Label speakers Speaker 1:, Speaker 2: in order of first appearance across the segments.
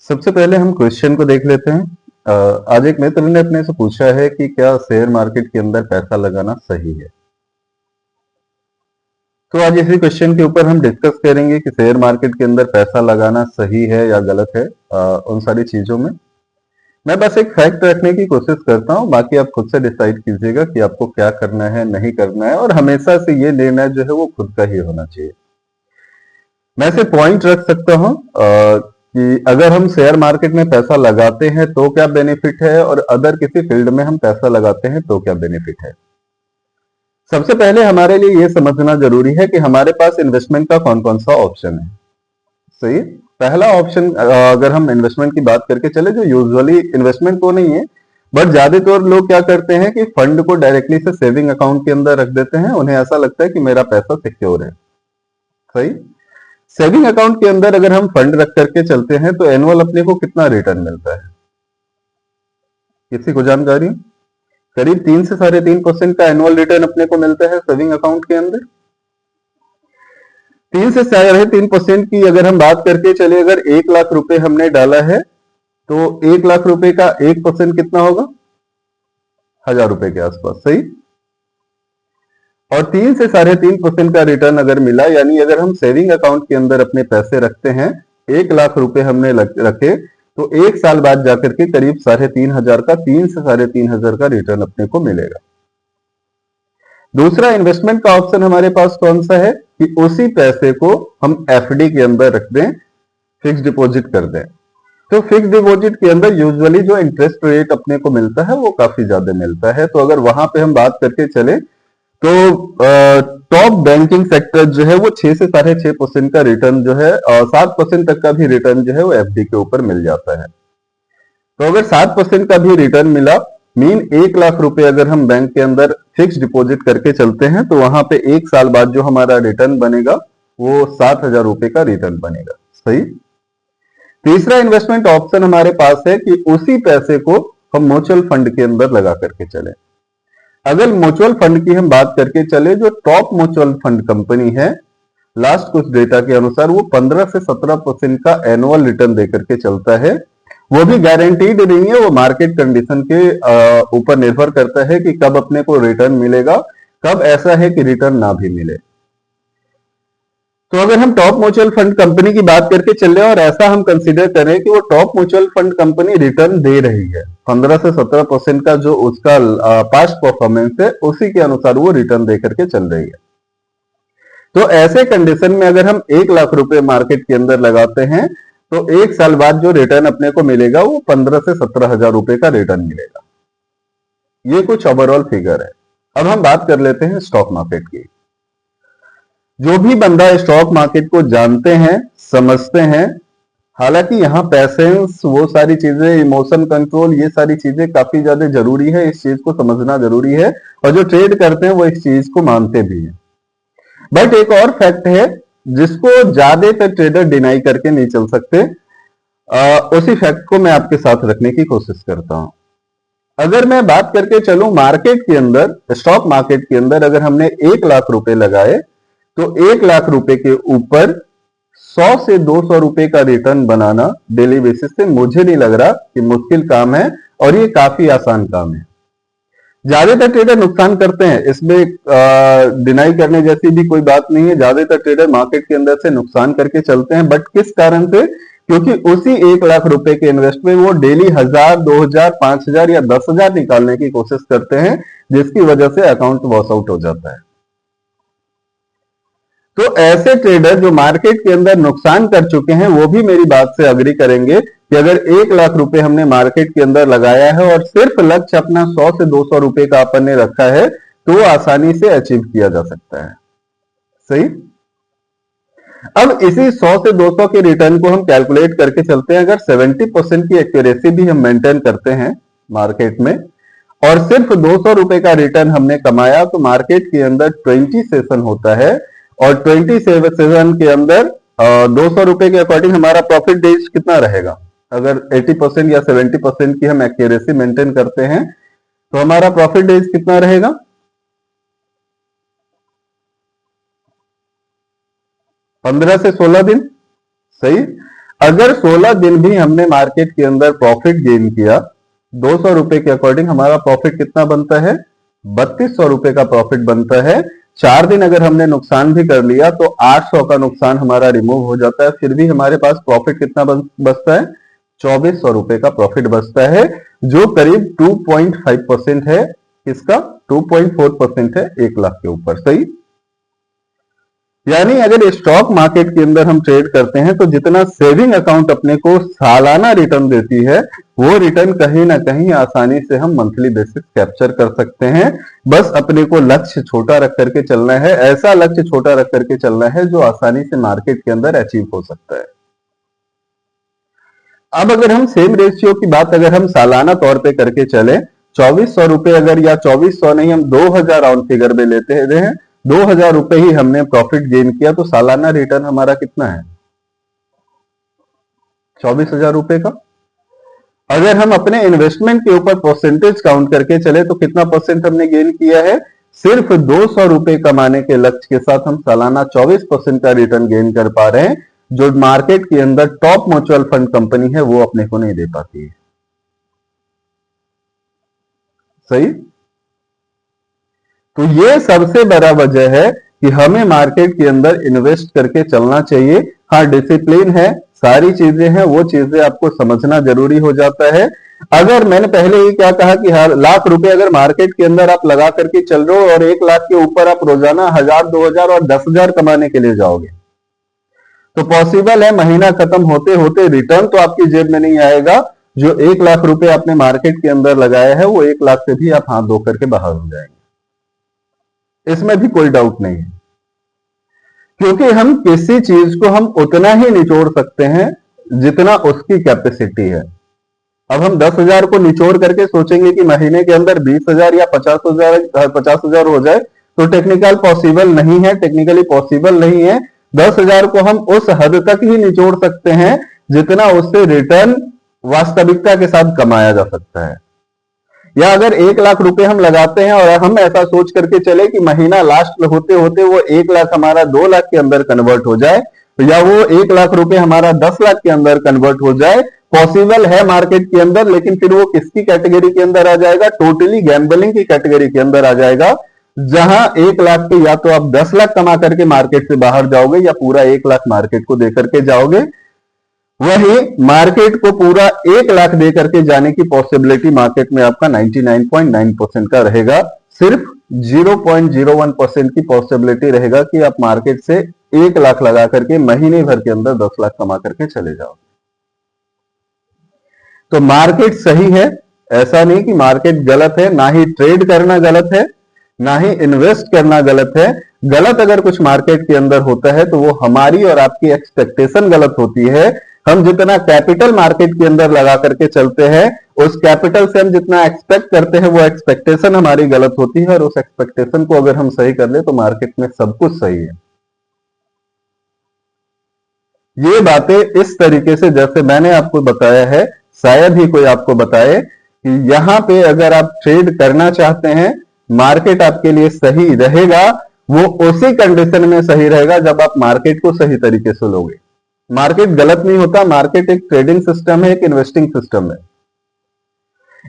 Speaker 1: सबसे पहले हम क्वेश्चन को देख लेते हैं। आज एक मित्र ने अपने से पूछा है कि क्या शेयर मार्केट के अंदर पैसा लगाना सही है। तो आज इसी क्वेश्चन के ऊपर हम डिस्कस करेंगे कि शेयर मार्केट के अंदर पैसा लगाना सही है या गलत है। उन सारी चीजों में मैं बस एक फैक्ट रखने की कोशिश करता हूं, बाकी आप खुद से डिसाइड कीजिएगा कि आपको क्या करना है, नहीं करना है। और हमेशा से ये निर्णय जो है वो खुद का ही होना चाहिए। मैं से पॉइंट रख सकता हूं कि अगर हम शेयर मार्केट में पैसा लगाते हैं तो क्या बेनिफिट है, और अदर किसी फील्ड में हम पैसा लगाते हैं तो क्या बेनिफिट है। सबसे पहले हमारे लिए यह समझना जरूरी है कि हमारे पास इन्वेस्टमेंट का कौन कौन सा ऑप्शन है। सही। पहला ऑप्शन, अगर हम इन्वेस्टमेंट की बात करके चले, जो यूजुअली इन्वेस्टमेंट तो नहीं है, बट ज्यादातर लोग क्या करते हैं कि फंड को डायरेक्टली से सेविंग अकाउंट के अंदर रख देते हैं। उन्हें ऐसा लगता है कि मेरा पैसा सिक्योर है। सही। सेविंग अकाउंट के अंदर अगर हम फंड रख करके चलते हैं तो एनुअल अपने को कितना रिटर्न मिलता है, किसी को जानकारी? करीब 3 से 3.5% का एनुअल रिटर्न अपने को मिलता है सेविंग अकाउंट के अंदर। 3 से 3.5% की अगर हम बात करके चले, अगर 1 लाख रुपए हमने डाला है तो 1 लाख रुपए का 1% कितना होगा? 1000 रुपए के आसपास। सही। और 3 से 3.5% का रिटर्न अगर मिला, यानी अगर हम सेविंग अकाउंट के अंदर अपने पैसे रखते हैं, 1 लाख रुपए हमने रखे, तो 1 साल बाद जाकर के करीब 3,500 का, 3 से 3,500 का रिटर्न अपने को मिलेगा। दूसरा इन्वेस्टमेंट का ऑप्शन हमारे पास कौन सा है कि उसी पैसे को हम एफडी के अंदर रख दें, फिक्स डिपॉजिट कर दें। तो फिक्स डिपॉजिट के अंदर यूजुअली जो इंटरेस्ट रेट अपने को मिलता है वो काफी ज्यादा मिलता है। तो अगर वहां पे हम बात करके चले तो टॉप बैंकिंग सेक्टर जो है वो 6 से 6.5% का रिटर्न जो है, और 7% तक का भी रिटर्न जो है वो एफडी के ऊपर मिल जाता है। तो अगर 7% का भी रिटर्न मिला, मीन 1 लाख रुपए अगर हम बैंक के अंदर फिक्स डिपॉजिट करके चलते हैं, तो वहां पे 1 साल बाद जो हमारा रिटर्न बनेगा वो 7,000 रुपए का रिटर्न बनेगा। सही। तीसरा इन्वेस्टमेंट ऑप्शन हमारे पास है कि उसी पैसे को हम म्यूचुअल फंड के अंदर लगा करके चले। अगर म्यूचुअल फंड की हम बात करके चले, जो टॉप म्यूचुअल फंड कंपनी है, लास्ट कुछ डेटा के अनुसार वो 15 से 17% का एनुअल रिटर्न देकर के चलता है। वो भी गारंटीड नहीं है, वो मार्केट कंडीशन के ऊपर निर्भर करता है कि कब अपने को रिटर्न मिलेगा, कब ऐसा है कि रिटर्न ना भी मिले। तो अगर हम टॉप म्यूचुअल फंड कंपनी की बात करके चल रहे हैं और ऐसा हम कंसीडर करें कि वो top mutual fund company return दे रही है, 15 से 17% का जो उसका पास्ट परफॉर्मेंस है, उसी के अनुसार वो रिटर्न दे करके चल रही है, तो ऐसे कंडीशन में अगर हम 1 लाख रुपए मार्केट के अंदर लगाते हैं तो 1 साल बाद जो रिटर्न अपने को मिलेगा वो 15 से 17,000 रुपए का रिटर्न मिलेगा। ये कुछ ओवरऑल फिगर है। अब हम बात कर लेते हैं स्टॉक मार्केट की। जो भी बंदा स्टॉक मार्केट को जानते हैं, समझते हैं, हालांकि यहाँ पैसेंस, वो सारी चीजें, इमोशन कंट्रोल, ये सारी चीजें काफी ज्यादा जरूरी है, इस चीज को समझना जरूरी है। और जो ट्रेड करते हैं वो इस चीज को मानते भी हैं। बट एक और फैक्ट है जिसको ज्यादातर ट्रेडर डिनाई करके नहीं चल सकते, उसी फैक्ट को मैं आपके साथ रखने की कोशिश करता हूं। अगर मैं बात करके चलूं मार्केट के अंदर, स्टॉक मार्केट के अंदर अगर हमने 1 लाख रुपए लगाए तो 1 लाख रुपए के ऊपर 100 से 200 रुपए का रिटर्न बनाना डेली बेसिस से मुझे नहीं लग रहा कि मुश्किल काम है, और ये काफी आसान काम है। ज्यादातर ट्रेडर नुकसान करते हैं, इसमें डिनाई करने जैसी भी कोई बात नहीं है। ज्यादातर ट्रेडर मार्केट के अंदर से नुकसान करके चलते हैं, बट किस कारण से? क्योंकि उसी 1 लाख रुपए के इन्वेस्ट में वो डेली 1000, 2000, 5000 या 10,000 निकालने की कोशिश करते हैं, जिसकी वजह से अकाउंट वॉश आउट हो जाता है। तो ऐसे ट्रेडर जो मार्केट के अंदर नुकसान कर चुके हैं, वो भी मेरी बात से अग्री करेंगे कि अगर 1 लाख रुपए हमने मार्केट के अंदर लगाया है और सिर्फ लक्ष्य अपना 100 से 200 रुपए का अपन ने रखा है, तो वो आसानी से अचीव किया जा सकता है। सही। अब इसी 100 से 200 के रिटर्न को हम कैलकुलेट करके चलते हैं। अगर 70% की एक्यूरेसी भी हम मेंटेन करते हैं मार्केट में, और सिर्फ 200 रुपए का रिटर्न हमने कमाया, तो मार्केट के अंदर 20 सेशन होता है, और 20 सेशन के अंदर 200 रुपए के अकॉर्डिंग हमारा प्रॉफिट डेज कितना रहेगा? अगर 80% या 70% की हम एक्यूरेसी मेंटेन करते हैं तो हमारा प्रॉफिट डेज कितना रहेगा? 15 से 16 दिन। सही। अगर 16 दिन भी हमने मार्केट के अंदर प्रॉफिट गेन किया, 200 रुपए के अकॉर्डिंग हमारा प्रॉफिट कितना बनता है? 3200 रुपए का प्रॉफिट बनता है। 4 दिन अगर हमने नुकसान भी कर लिया तो 800 का नुकसान हमारा रिमूव हो जाता है, फिर भी हमारे पास प्रॉफिट कितना बचता है? 2400 रुपए का प्रॉफिट बचता है, जो करीब 2.5% है। इसका 2.4% है 1 लाख के ऊपर। सही। यानी अगर स्टॉक मार्केट के अंदर हम ट्रेड करते हैं तो जितना सेविंग अकाउंट अपने को सालाना रिटर्न देती है, वो रिटर्न कहीं ना कहीं आसानी से हम मंथली बेसिस कैप्चर कर सकते हैं। बस अपने को लक्ष्य छोटा रख करके चलना है, ऐसा लक्ष्य छोटा रख करके चलना है जो आसानी से मार्केट के अंदर अचीव हो सकता है। अब अगर हम सेम रेशियो की बात अगर हम सालाना तौर पे करके चले, 2400 रुपए अगर, या 2400 नहीं, हम 2000 राउंड फिगर में लेते हैं, 2000 रुपए ही हमने प्रॉफिट गेन किया, तो सालाना रिटर्न हमारा कितना है? 24,000 रुपए का। अगर हम अपने इन्वेस्टमेंट के ऊपर परसेंटेज काउंट करके चले तो कितना परसेंट हमने गेन किया है? सिर्फ 200 रुपए कमाने के लक्ष्य के साथ हम सालाना 24% का रिटर्न गेन कर पा रहे हैं, जो मार्केट के अंदर टॉप म्यूचुअल फंड कंपनी है वो अपने को नहीं दे पाती है। सही। तो ये सबसे बड़ा वजह है कि हमें मार्केट के अंदर इन्वेस्ट करके चलना चाहिए। हाँ, डिसिप्लिन है, सारी चीजें हैं, वो चीजें आपको समझना जरूरी हो जाता है। अगर मैंने पहले ही क्या कहा कि हर लाख रुपए अगर मार्केट के अंदर आप लगा करके चल रहे हो और 1 लाख के ऊपर आप रोजाना 1000, 2000 और 10,000 कमाने के लिए जाओगे तो पॉसिबल है महीना खत्म होते होते रिटर्न तो आपकी जेब में नहीं आएगा। जो 1 लाख रुपए आपने मार्केट के अंदर लगाया है वो 1 लाख से भी आप हाथ धो करके बाहर हो जाएंगे, इसमें भी कोई डाउट नहीं है। क्योंकि हम किसी चीज को हम उतना ही निचोड़ सकते हैं जितना उसकी कैपेसिटी है। अब हम 10,000 को निचोड़ करके सोचेंगे कि महीने के अंदर 20,000 या 50,000 हो जाए तो टेक्निकल पॉसिबल नहीं है, टेक्निकली पॉसिबल नहीं है। 10,000 को हम उस हद तक ही निचोड़ सकते हैं जितना उससे रिटर्न वास्तविकता के साथ कमाया जा सकता है। या अगर 1 लाख रुपए हम लगाते हैं और हम ऐसा सोच करके चले कि महीना लास्ट होते होते वो 1 लाख हमारा 2 लाख के अंदर कन्वर्ट हो जाए, या वो 1 लाख रुपए हमारा 10 लाख के अंदर कन्वर्ट हो जाए, पॉसिबल है मार्केट के अंदर, लेकिन फिर वो किसकी कैटेगरी के अंदर आ जाएगा? टोटली गैम्बलिंग की कैटेगरी के अंदर आ जाएगा, जहां 1 लाख पे या तो आप 10 लाख कमा करके मार्केट से बाहर जाओगे या पूरा 1 लाख मार्केट को दे करके जाओगे। वही मार्केट को पूरा 1 लाख दे करके जाने की पॉसिबिलिटी मार्केट में आपका 99.9% का रहेगा। सिर्फ 0.01% की पॉसिबिलिटी रहेगा कि आप मार्केट से 1 लाख लगा करके महीने भर के अंदर 10 लाख कमा करके चले जाओ। तो मार्केट सही है, ऐसा नहीं कि मार्केट गलत है, ना ही ट्रेड करना गलत है, ना ही इन्वेस्ट करना गलत है। गलत अगर कुछ मार्केट के अंदर होता है तो वो हमारी और आपकी एक्सपेक्टेशन गलत होती है। हम जितना कैपिटल मार्केट के अंदर लगा करके चलते हैं, उस कैपिटल से हम जितना एक्सपेक्ट करते हैं वो एक्सपेक्टेशन हमारी गलत होती है, और उस एक्सपेक्टेशन को अगर हम सही कर ले तो मार्केट में सब कुछ सही है। ये बातें इस तरीके से जैसे मैंने आपको बताया है, शायद ही कोई आपको बताए कि यहां पे अगर आप ट्रेड करना चाहते हैं, मार्केट आपके लिए सही रहेगा, वो उसी कंडीशन में सही रहेगा जब आप मार्केट को सही तरीके से लोगे। मार्केट गलत नहीं होता, मार्केट एक ट्रेडिंग सिस्टम है, एक इन्वेस्टिंग सिस्टम है।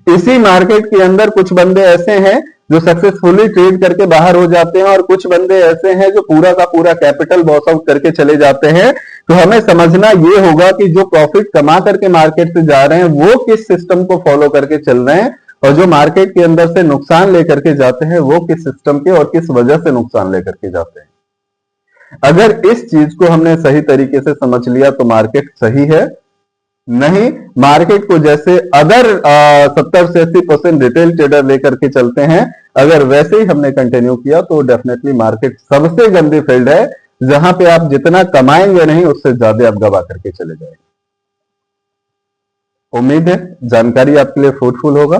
Speaker 1: इसी मार्केट के अंदर कुछ बंदे ऐसे हैं जो सक्सेसफुली ट्रेड करके बाहर हो जाते हैं, और कुछ बंदे ऐसे हैं जो पूरा का पूरा कैपिटल लॉस आउट करके चले जाते हैं। तो हमें समझना ये होगा कि जो प्रॉफिट कमा करके मार्केट से जा रहे हैं वो किस सिस्टम को फॉलो करके चल रहे हैं, और जो मार्केट के अंदर से नुकसान लेकर के जाते हैं वो किस सिस्टम के और किस वजह से नुकसान लेकर के जाते हैं। अगर इस चीज को हमने सही तरीके से समझ लिया तो मार्केट सही है। नहीं, मार्केट को जैसे अदर 70 से 80% रिटेल ट्रेडर लेकर के चलते हैं, अगर वैसे ही हमने कंटिन्यू किया तो डेफिनेटली मार्केट सबसे गंदी फील्ड है, जहां पे आप जितना कमाएंगे नहीं उससे ज्यादा आप गवा करके चले जाएंगे। उम्मीद है जानकारी आपके लिए फ्रूटफुल होगा।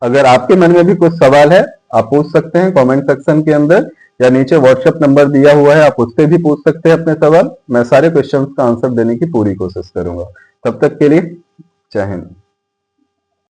Speaker 1: अगर आपके मन में भी कुछ सवाल है आप पूछ सकते हैं कमेंट सेक्शन के अंदर, या नीचे व्हाट्सएप नंबर दिया हुआ है, आप उससे भी पूछ सकते हैं अपने सवाल। मैं सारे क्वेश्चंस का आंसर देने की पूरी कोशिश करूंगा। तब तक के लिए जय हिंद।